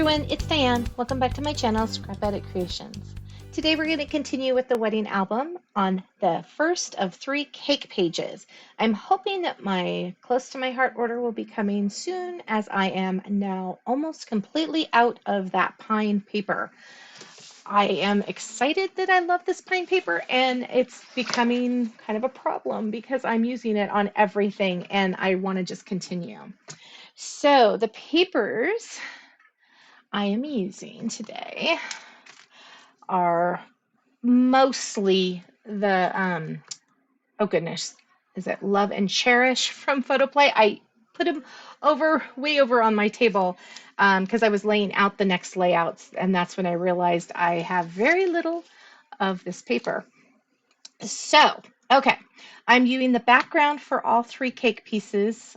everyone, it's Diane. Welcome back to my channel, Scrapbooking Creations. Today we're going to continue with the wedding album on the first of 3 cake pages. I'm hoping that my close to my heart order will be coming soon, as I am now almost completely out of that pine paper. I am excited that I love this pine paper, and it's becoming kind of a problem because I'm using it on everything and I want to just continue. So the papers I am using today are mostly the, oh goodness, is it Love and Cherish from Photoplay? I put them way over on my table because I was laying out the next layouts, and that's when I realized I have very little of this paper. So, okay, I'm using the background for all 3 cake pieces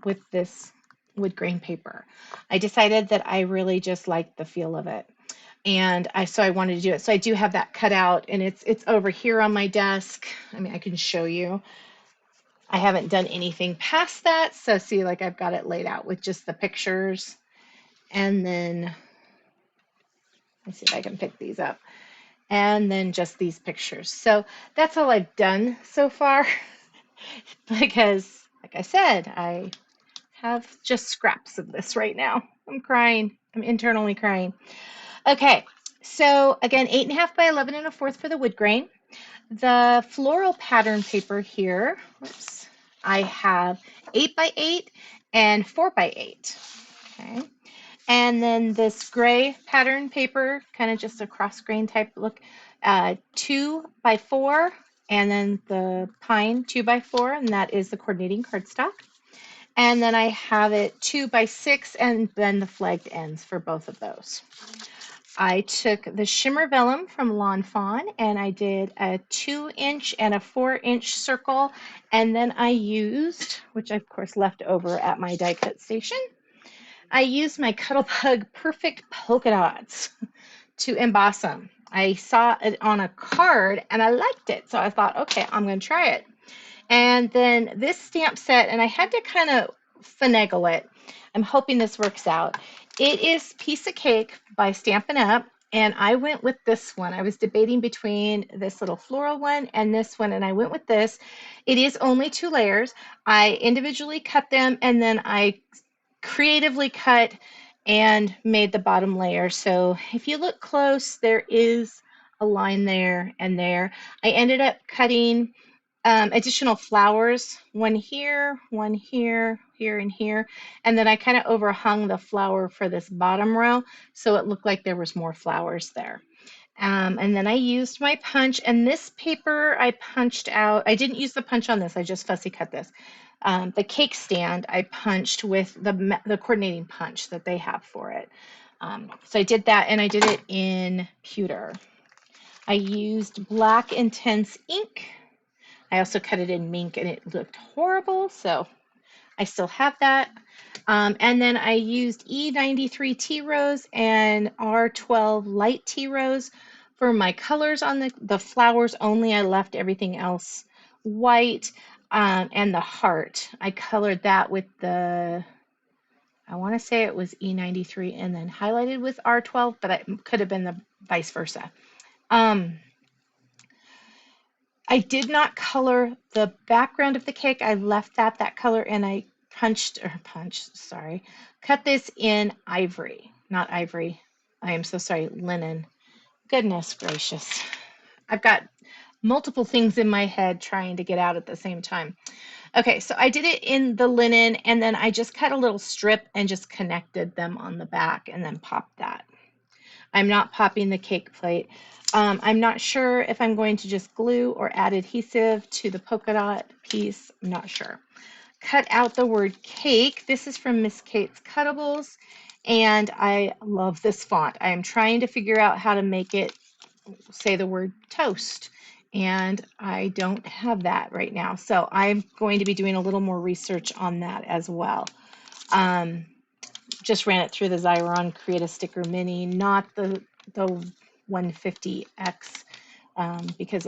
with this wood grain paper. I decided that I really just liked the feel of it, and so I wanted to do it. So I do have that cut out, and it's over here on my desk. I mean, I can show you. I haven't done anything past that, so see, like I've got it laid out with just the pictures, and then let's see if I can pick these up, and then just these pictures. So that's all I've done so far because, like I said, I have just scraps of this right now. I'm crying. I'm internally crying. Okay, so again, 8.5 by 11 1/4 for the wood grain. The floral pattern paper here, whoops, I have 8 by 8 and 4 by 8. Okay, and then this gray pattern paper, kind of just a cross grain type look, 2 by 4, and then the pine 2 by 4, and that is the coordinating cardstock. And then I have it 2 by 6, and then the flagged ends for both of those. I took the Shimmer Vellum from Fawn, and I did a 2-inch and a 4-inch circle, and then I used, which I of course left over at my die cut station, I used my Cuttlebug Perfect Polka Dots to emboss them. I saw it on a card and I liked it, so I thought, okay, I'm going to try it. And then this stamp set, and I had to kind of finagle it. I'm hoping this works out. It is Piece of Cake by Stampin' Up, and I went with this one. I was debating between this little floral one and this one, and I went with this. It is only 2 layers. I individually cut them, and then I creatively cut and made the bottom layer. So if you look close, there is a line there and there. I ended up cutting additional flowers, one here, here, and here. And then I kind of overhung the flower for this bottom row, so it looked like there was more flowers there. And then I used my punch, and this paper I punched out. I didn't use the punch on this, I just fussy cut this. The cake stand I punched with the coordinating punch that they have for it. So I did that, and I did it in pewter. I used black intense ink. I also cut it in Mink, and it looked horrible, so I still have that. And then I used E93 tea rose and R12 light tea rose for my colors on the flowers only. I left everything else white, and the heart, I colored that with the, I want to say it was E93 and then highlighted with R12, but it could have been the vice versa. I did not color the background of the cake. I left that color, and I cut this in ivory, not ivory. I am so sorry, linen. Goodness gracious. I've got multiple things in my head trying to get out at the same time. Okay, so I did it in the linen, and then I just cut a little strip and just connected them on the back and then popped that. I'm not popping the cake plate. I'm not sure if I'm going to just glue or add adhesive to the polka dot piece. I'm not sure. Cut out the word cake. This is from Miss Kate's Cuttables, and I love this font. I am trying to figure out how to make it say the word toast, and I don't have that right now. So I'm going to be doing a little more research on that as well. Just ran it through the Xyron Create a Sticker Mini, not the 150X, because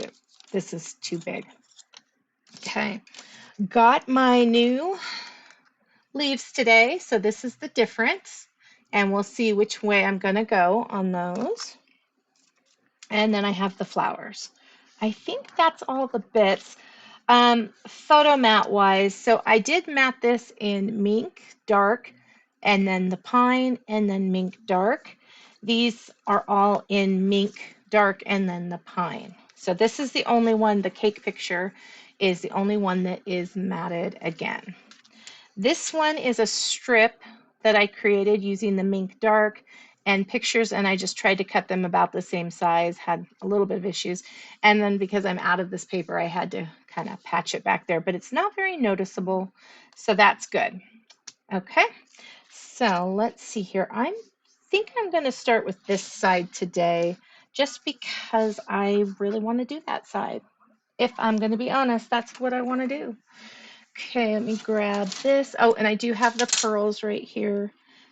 this is too big. Okay, got my new leaves today, so this is the difference. and we'll see which way I'm going to go on those. And then I have the flowers. I think that's all the bits. Photo mat wise, so I did mat this in Mink dark, and then the pine, and then Mink dark. These are all in Mink dark and then the pine. So this is the only one, the cake picture is the only one that is matted again. This one is a strip that I created using the Mink dark and pictures, and I just tried to cut them about the same size, had a little bit of issues. And then because I'm out of this paper, I had to kind of patch it back there, but it's not very noticeable, so that's good. Okay, so let's see here. I think I'm going to start with this side today just because I really want to do that side. If I'm going to be honest, that's what I want to do. Okay, let me grab this. Oh, and I do have the pearls right here,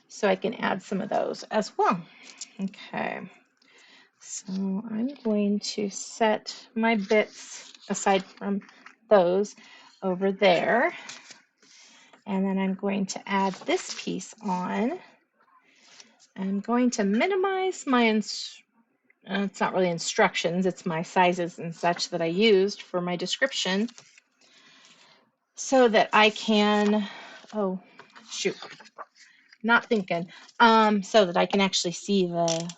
so I can add some of those as well. Okay, so I'm going to set my bits aside from those over there. And then I'm going to add this piece on. I'm going to minimize my, it's not really instructions, it's my sizes and such that I used for my description so that I can, oh, shoot, not thinking, so that I can actually see the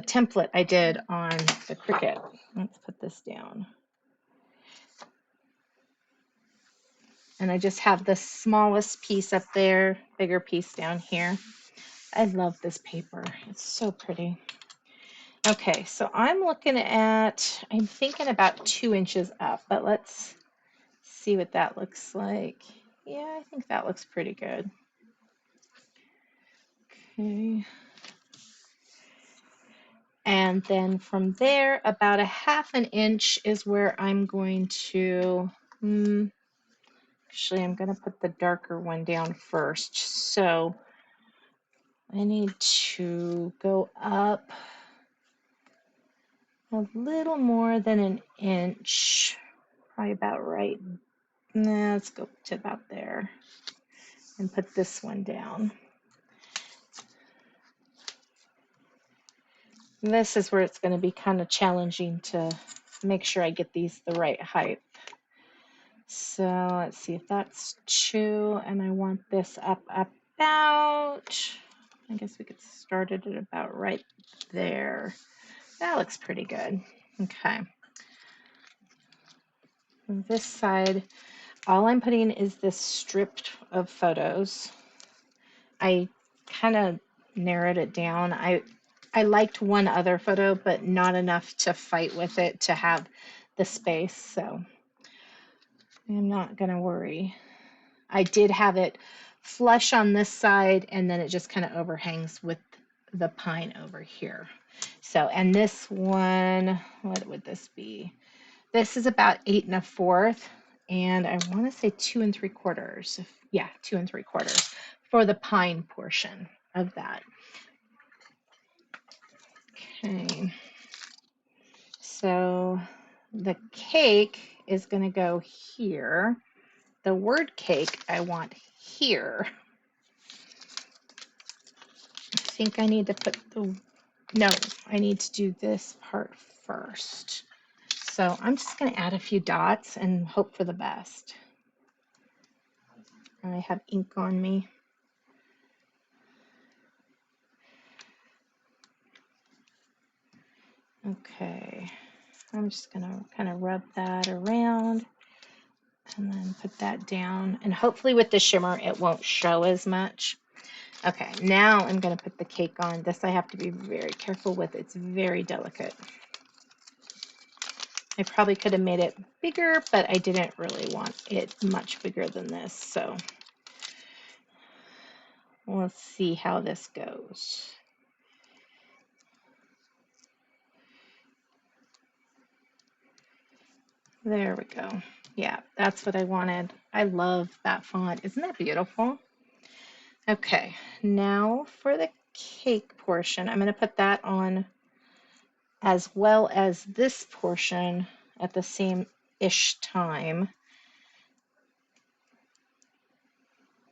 template I did on the Cricut. Let's put this down. And I just have the smallest piece up there, bigger piece down here. I love this paper. It's so pretty. Okay, so I'm looking at, I'm thinking about 2 inches up, but let's see what that looks like. Yeah, I think that looks pretty good. Okay. And then from there, about a 1/2 inch is where I'm going to, actually, I'm going to put the darker one down first. So I need to go up a little more than 1 inch, probably about right. Nah, let's go to about there and put this one down. And this is where it's going to be kind of challenging to make sure I get these the right height. So let's see if that's 2, and I want this up about, I guess we could start it at about right there. That looks pretty good. Okay. This side, all I'm putting is this strip of photos. I kind of narrowed it down. I liked one other photo, but not enough to fight with it to have the space, so I'm not going to worry. I did have it flush on this side, and then it just kind of overhangs with the pine over here. So, and this one, what would this be? This is about 8 1/4, and I want to say 2 3/4. Yeah, 2 3/4 for the pine portion of that. Okay, so the cake is going to go here. The word cake I want here. I think I need to put the, no, I need to do this part first. So I'm just going to add a few dots and hope for the best. I have ink on me. Okay, I'm just going to kind of rub that around and then put that down. And hopefully with the shimmer, it won't show as much. Okay, now I'm going to put the cake on. This I have to be very careful with. It's very delicate. I probably could have made it bigger, but I didn't really want it much bigger than this. So let's see how this goes. There we go. Yeah, that's what I wanted. I love that font. Isn't that beautiful? Okay, now for the cake portion, I'm going to put that on as well as this portion at the same-ish time,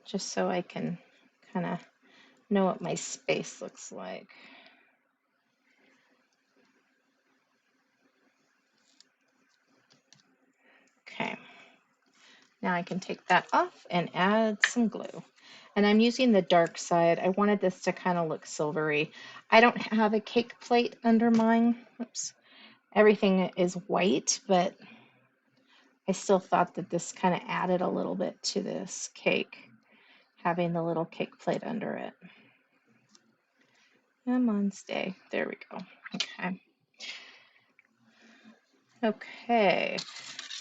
just so I can kind of know what my space looks like. Okay, now I can take that off and add some glue. And I'm using the dark side. I wanted this to kind of look silvery. I don't have a cake plate under mine. Oops. Everything is white, but I still thought that this kind of added a little bit to this cake, having the little cake plate under it. Come on, stay. There we go. Okay. Okay.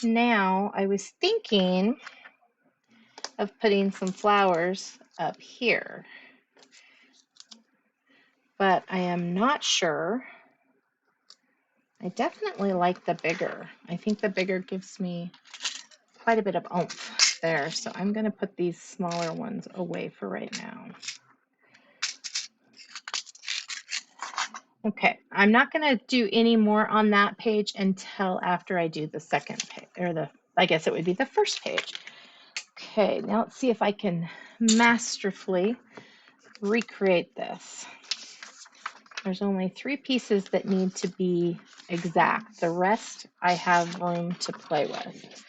Now I was thinking of putting some flowers up here, but I am not sure. I definitely like the bigger. I think the bigger gives me quite a bit of oomph there. So I'm going to put these smaller ones away for right now. Okay, I'm not going to do any more on that page until after I do the second page, or I guess it would be the first page. Okay, now let's see if I can masterfully recreate this. There's only 3 pieces that need to be exact. The rest I have room to play with.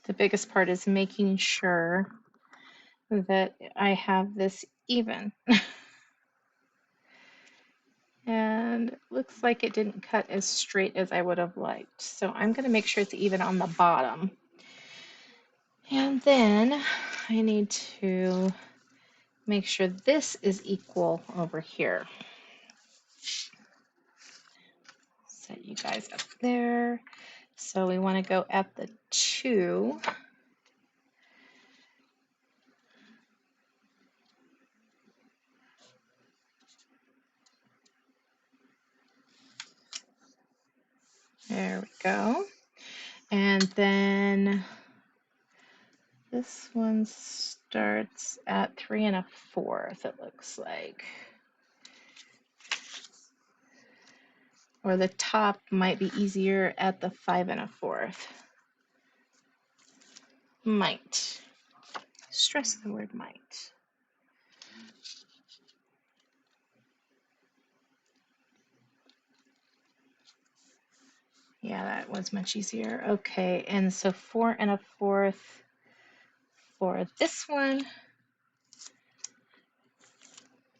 The biggest part is making sure that I have this even. And it looks like it didn't cut as straight as I would have liked. So I'm going to make sure it's even on the bottom. And then I need to make sure this is equal over here. Set you guys up there. So we want to go at the 2. There we go. And then this one starts at 3 1/4, it looks like. Or the top might be easier at the 5 1/4. Might. Stress the word might. Yeah, that was much easier. Okay, and so 4 1/4 for this one.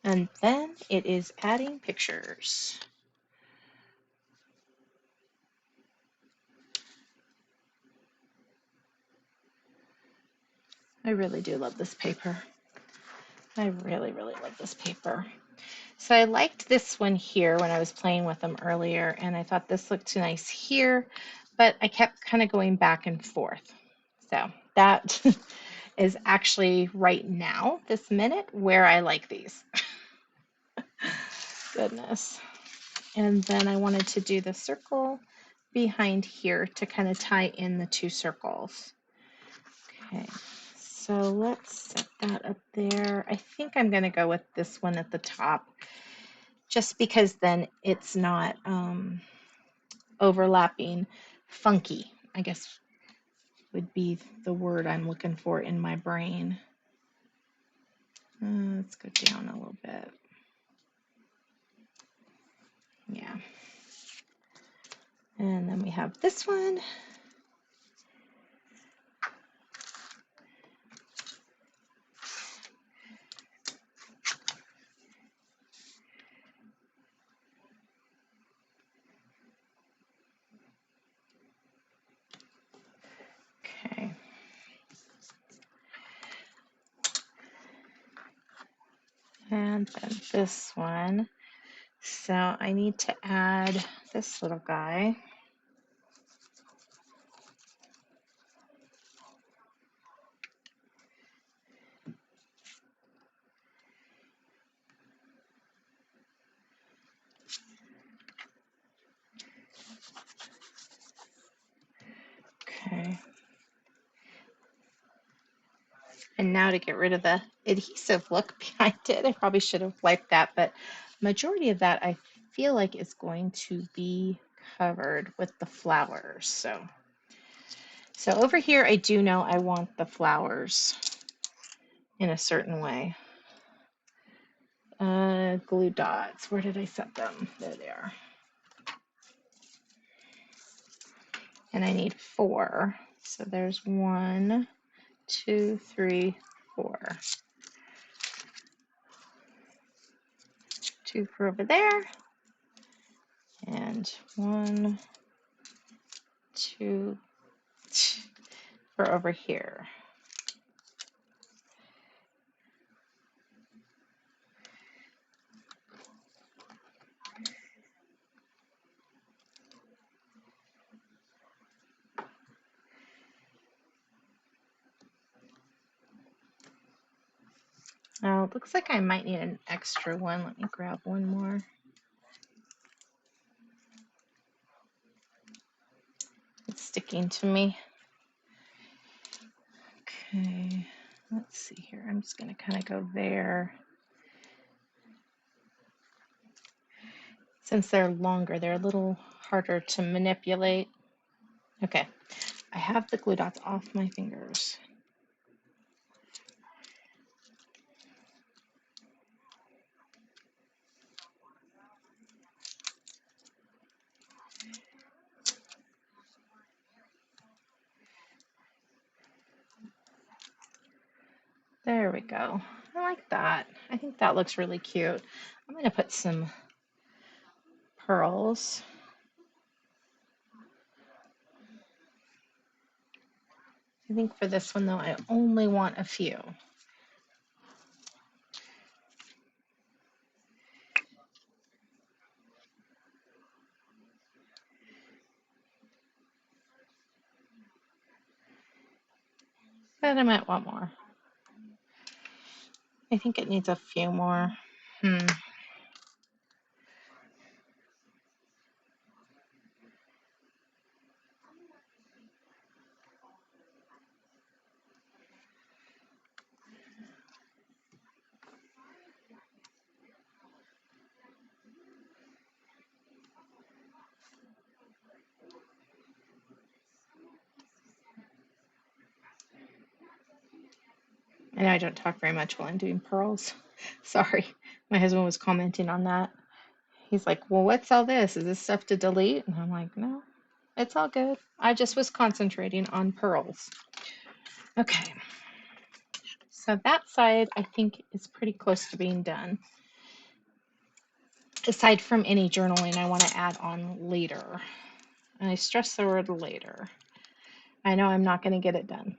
And then it is adding pictures. I really do love this paper. I really, really love this paper. So I liked this one here when I was playing with them earlier, and I thought this looked nice here, but I kept kind of going back and forth. So that is actually right now, this minute, where I like these. Goodness. And then I wanted to do the circle behind here to kind of tie in the 2 circles. Okay, so let's set that up there. I think I'm going to go with this one at the top, just because then it's not overlapping. Funky, I guess, would be the word I'm looking for in my brain. Let's go down a little bit. Yeah. And then we have this one. Okay. And then this one. So I need to add this little guy. Okay. And now to get rid of the adhesive look behind it, I probably should have wiped that, but majority of that I feel like is going to be covered with the flowers. So over here, I do know I want the flowers in a certain way. Glue dots, where did I set them? There they are. And I need 4. So there's 1, 2, 3, 4. 2 for over there. And 1, 2 for over here. Oh, it looks like I might need an extra one. Let me grab one more. It's sticking to me. Okay, let's see here. I'm just going to kind of go there. Since they're longer, they're a little harder to manipulate. Okay, I have the glue dots off my fingers. There we go. I like that. I think that looks really cute. I'm going to put some pearls. I think for this one, though, I only want a few. But I might want more. I think it needs a few more. I know I don't talk very much while I'm doing pearls. Sorry, my husband was commenting on that. He's like, well, what's all this? Is this stuff to delete? And I'm like, no, it's all good. I just was concentrating on pearls. Okay, so that side I think is pretty close to being done. Aside from any journaling I want to add on later. And I stress the word later. I know I'm not going to get it done.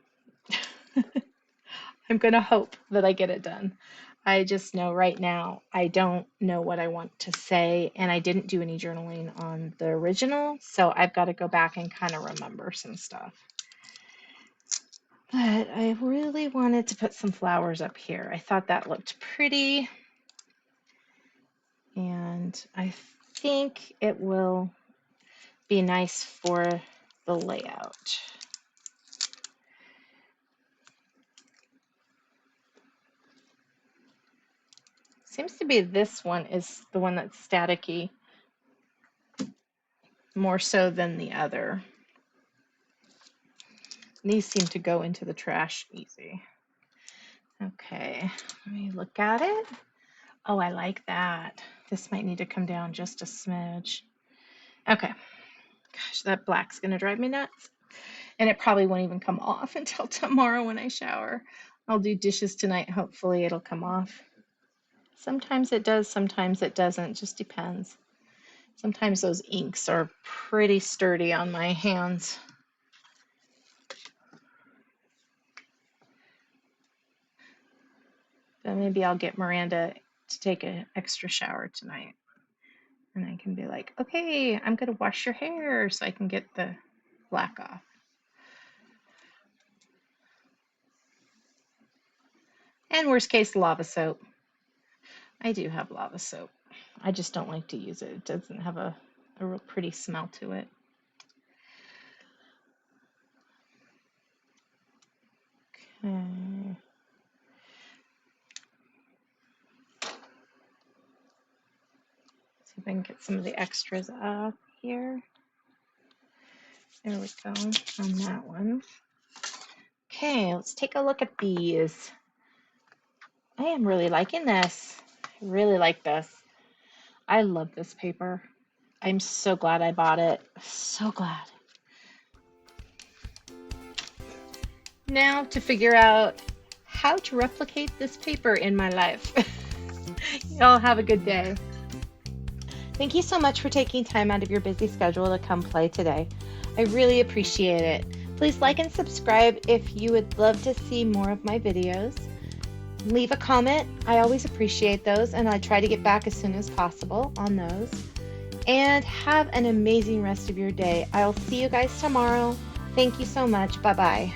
I'm going to hope that I get it done. I just know right now I don't know what I want to say, and I didn't do any journaling on the original, so I've got to go back and kind of remember some stuff. But I really wanted to put some flowers up here. I thought that looked pretty, and I think it will be nice for the layout. Seems to be this one is the one that's staticky more so than the other. These seem to go into the trash easy. Okay, let me look at it. Oh, I like that. This might need to come down just a smidge. Okay. Gosh, that black's gonna drive me nuts. And it probably won't even come off until tomorrow when I shower. I'll do dishes tonight. Hopefully it'll come off. Sometimes it does, sometimes it doesn't. Just depends. Sometimes those inks are pretty sturdy on my hands. But maybe I'll get Miranda to take an extra shower tonight. And I can be like, okay, I'm going to wash your hair so I can get the black off. And worst case, lava soap. I do have lava soap. I just don't like to use it. It doesn't have a real pretty smell to it. Okay. if I can get some of the extras off here. There we go on that one. Okay, let's take a look at these. I am really liking this. I really like this. I love this paper. I'm so glad I bought it. So glad. Now to figure out how to replicate this paper in my life. Y'all have a good day. Thank you so much for taking time out of your busy schedule to come play today. I really appreciate it. Please like and subscribe if you would love to see more of my videos. Leave a comment. I always appreciate those, and I try to get back as soon as possible on those. And have an amazing rest of your day. I'll see you guys tomorrow. Thank you so much. Bye-bye.